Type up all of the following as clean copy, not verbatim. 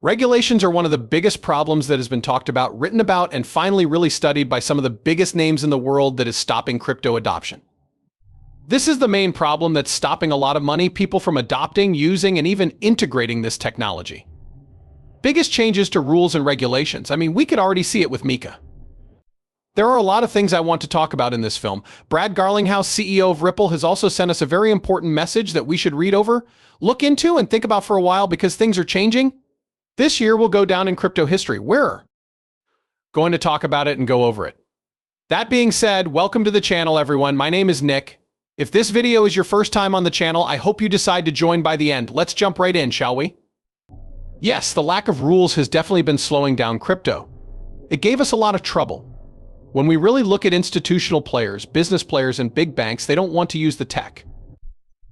Regulations are one of the biggest problems that has been talked about, written about, and finally really studied by some of the biggest names in the world that is stopping crypto adoption. This is the main problem that's stopping a lot of people from adopting, using, and even integrating this technology. Biggest changes to rules and regulations. We could already see it with Mika. There are a lot of things I want to talk about in this film. Brad Garlinghouse, CEO of Ripple, has also sent us a very important message that we should read over, look into, and think about for a while because things are changing. This year will go down in crypto history. We're going to talk about it and go over it. That being said, welcome to the channel, everyone. My name is Nick. If this video is your first time on the channel, I hope you decide to join by the end. Let's jump right in, shall we? Yes, the lack of rules has definitely been slowing down crypto. It gave us a lot of trouble. When we really look at institutional players, business players, and big banks, they don't want to use the tech.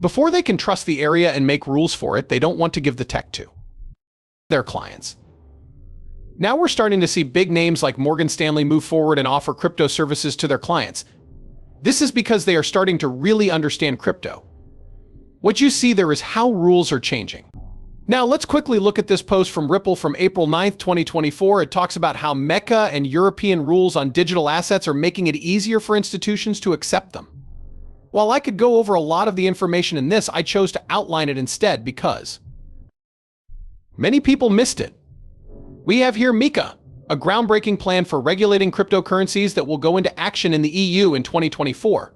Before they can trust the area and make rules for it, they don't want to give the tech to their clients. Now we're starting to see big names like Morgan Stanley move forward and offer crypto services to their clients. This is because they are starting to really understand crypto. What you see there is how rules are changing. Now let's quickly look at this post from Ripple from April 9th, 2024. It talks about how Mecca and European rules on digital assets are making it easier for institutions to accept them. While I could go over a lot of the information in this, I chose to outline it instead because many people missed it. We have here Mika, a groundbreaking plan for regulating cryptocurrencies that will go into action in the EU in 2024.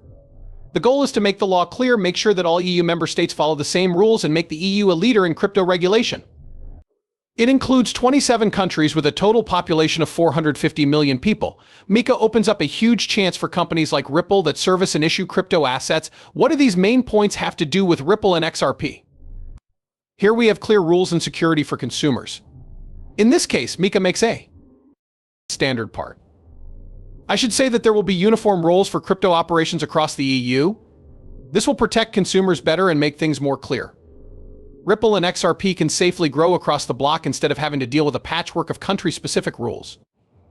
The goal is to make the law clear, make sure that all EU member states follow the same rules, and make the EU a leader in crypto regulation. It includes 27 countries with a total population of 450 million people. Mika opens up a huge chance for companies like Ripple that service and issue crypto assets. What do these main points have to do with Ripple and XRP? Here we have clear rules and security for consumers. In this case, Mika makes a standard part. I should say that there will be uniform rules for crypto operations across the EU. This will protect consumers better and make things more clear. Ripple and XRP can safely grow across the block instead of having to deal with a patchwork of country-specific rules.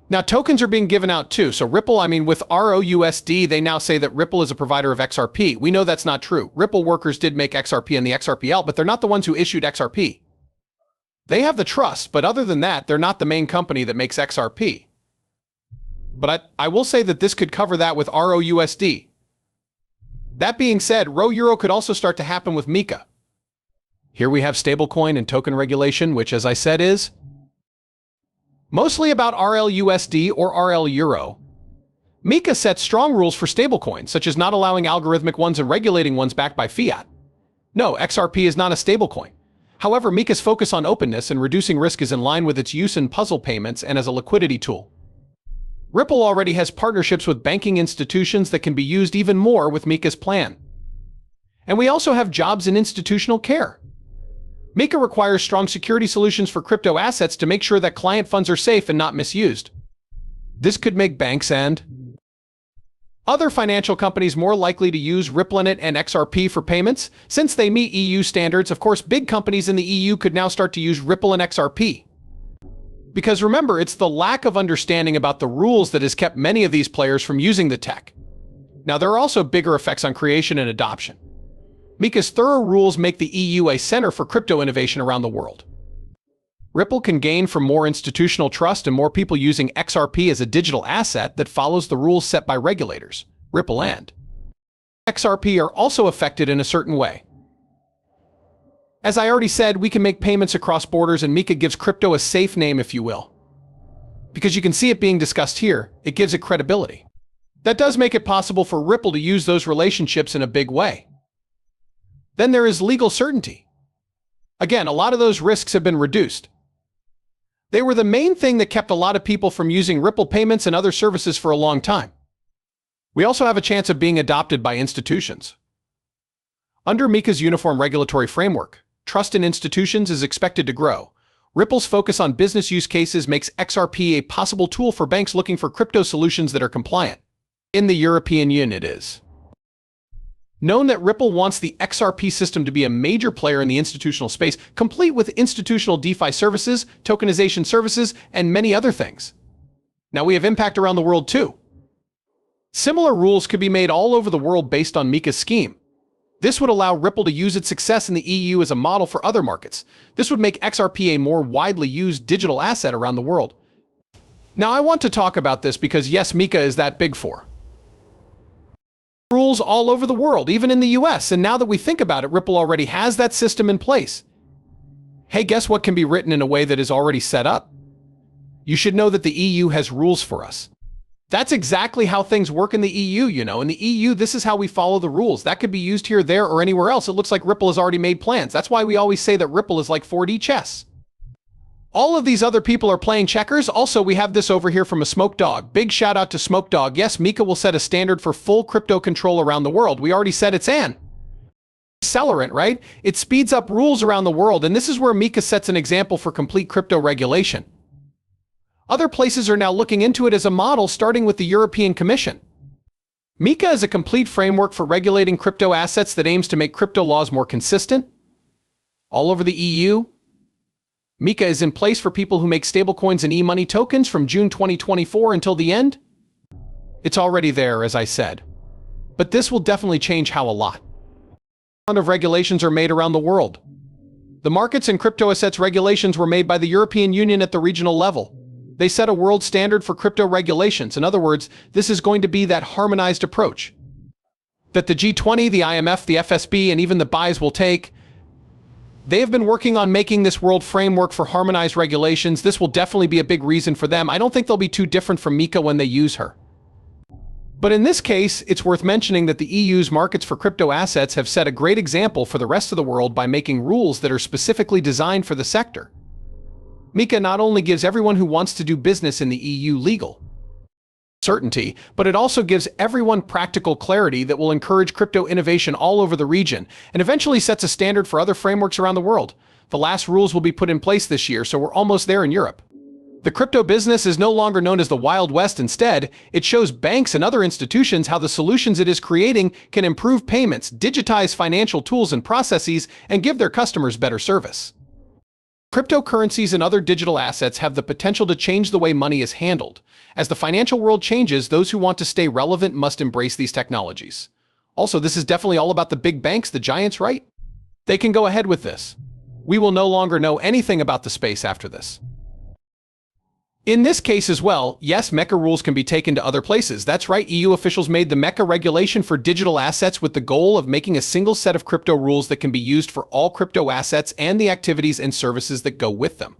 Now, tokens are being given out too. So Ripple, with ROUSD, they now say that Ripple is a provider of XRP. We know that's not true. Ripple workers did make XRP and the XRPL, but they're not the ones who issued XRP. They have the trust, but other than that, they're not the main company that makes XRP. But I will say that this could cover that with ROUSD. That being said, ROEuro could also start to happen with Mika. Here we have stablecoin and token regulation, which, as I said, is mostly about RLUSD or RLEuro. Mika sets strong rules for stablecoins, such as not allowing algorithmic ones and regulating ones backed by fiat. No, XRP is not a stablecoin. However, Mika's focus on openness and reducing risk is in line with its use in puzzle payments and as a liquidity tool. Ripple already has partnerships with banking institutions that can be used even more with Mika's plan. And we also have jobs in institutional care. Mika requires strong security solutions for crypto assets to make sure that client funds are safe and not misused. This could make banks and other financial companies more likely to use Ripple and XRP for payments. Since they meet EU standards, of course, big companies in the EU could now start to use Ripple and XRP. Because remember, it's the lack of understanding about the rules that has kept many of these players from using the tech. Now, there are also bigger effects on creation and adoption. Mika's thorough rules make the EU a center for crypto innovation around the world. Ripple can gain from more institutional trust and more people using XRP as a digital asset that follows the rules set by regulators. Ripple and XRP are also affected in a certain way. As I already said, we can make payments across borders, and Mika gives crypto a safe name, if you will. Because you can see it being discussed here, it gives it credibility. That does make it possible for Ripple to use those relationships in a big way. Then there is legal certainty. Again, a lot of those risks have been reduced. They were the main thing that kept a lot of people from using Ripple payments and other services for a long time. We also have a chance of being adopted by institutions. Under Mika's uniform regulatory framework, trust in institutions is expected to grow. Ripple's focus on business use cases makes XRP a possible tool for banks looking for crypto solutions that are compliant. In the European Union, it is known that Ripple wants the XRP system to be a major player in the institutional space, complete with institutional DeFi services, tokenization services, and many other things. Now we have impact around the world too. Similar rules could be made all over the world based on Mika's scheme. This would allow Ripple to use its success in the EU as a model for other markets. This would make XRP a more widely used digital asset around the world. Now, I want to talk about this because, yes, Mika is that big for rules all over the world, even in the US, and now that we think about it, Ripple already has that system in place. Hey, guess what can be written in a way that is already set up? You should know that the EU has rules for us. That's exactly how things work in the EU, you know. In the EU, this is how we follow the rules. That could be used here, there, or anywhere else. It looks like Ripple has already made plans. That's why we always say that Ripple is like 4D chess. All of these other people are playing checkers. Also, we have this over here from a Smoke Dog. Big shout out to Smoke Dog. Yes, Mika will set a standard for full crypto control around the world. We already said it's an accelerant, right? It speeds up rules around the world, and this is where Mika sets an example for complete crypto regulation. Other places are now looking into it as a model, starting with the European Commission. Mika is a complete framework for regulating crypto assets that aims to make crypto laws more consistent all over the EU. Mika is in place for people who make stablecoins and e-money tokens from June 2024 until the end. It's already there, as I said. But this will definitely change how a lot of regulations are made around the world. The markets and crypto assets regulations were made by the European Union at the regional level. They set a world standard for crypto regulations. In other words, this is going to be that harmonized approach that the G20, the IMF, the FSB, and even the BIS will take. They have been working on making this world framework for harmonized regulations. This will definitely be a big reason for them. I don't think they'll be too different from Mika when they use her. But in this case, it's worth mentioning that the EU's markets for crypto assets have set a great example for the rest of the world by making rules that are specifically designed for the sector. Mika not only gives everyone who wants to do business in the EU legal certainty, but it also gives everyone practical clarity that will encourage crypto innovation all over the region and eventually sets a standard for other frameworks around the world. The last rules will be put in place this year, so we're almost there in Europe. The crypto business is no longer known as the Wild West. Instead, it shows banks and other institutions how the solutions it is creating can improve payments, digitize financial tools and processes, and give their customers better service. Cryptocurrencies and other digital assets have the potential to change the way money is handled. As the financial world changes, those who want to stay relevant must embrace these technologies. Also, this is definitely all about the big banks, the giants, right? They can go ahead with this. We will no longer know anything about the space after this. In this case as well, yes, Mecca rules can be taken to other places. That's right, EU officials made the Mecca regulation for digital assets with the goal of making a single set of crypto rules that can be used for all crypto assets and the activities and services that go with them.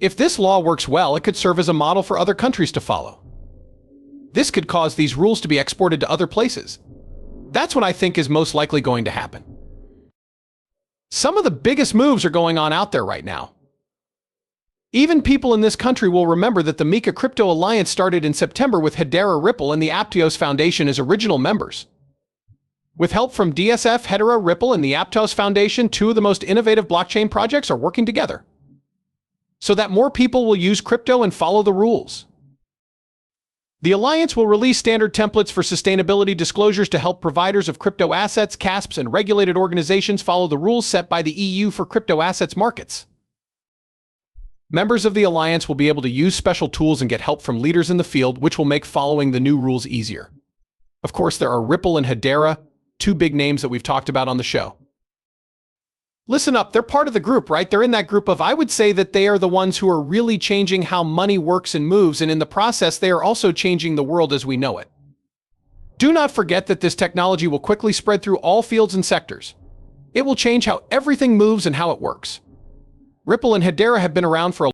If this law works well, it could serve as a model for other countries to follow. This could cause these rules to be exported to other places. That's what I think is most likely going to happen. Some of the biggest moves are going on out there right now. Even people in this country will remember that the Mika Crypto Alliance started in September with Hedera Ripple and the Aptos Foundation as original members. With help from DSF, Hedera Ripple, and the Aptos Foundation, two of the most innovative blockchain projects are working together so that more people will use crypto and follow the rules. The Alliance will release standard templates for sustainability disclosures to help providers of crypto assets, CASPs, and regulated organizations follow the rules set by the EU for crypto assets markets. Members of the Alliance will be able to use special tools and get help from leaders in the field, which will make following the new rules easier. Of course, there are Ripple and Hedera, two big names that we've talked about on the show. Listen up, they're part of the group, right? They're in that group of, I would say that they are the ones who are really changing how money works and moves, and in the process, they are also changing the world as we know it. Do not forget that this technology will quickly spread through all fields and sectors. It will change how everything moves and how it works. Ripple and Hedera have been around for a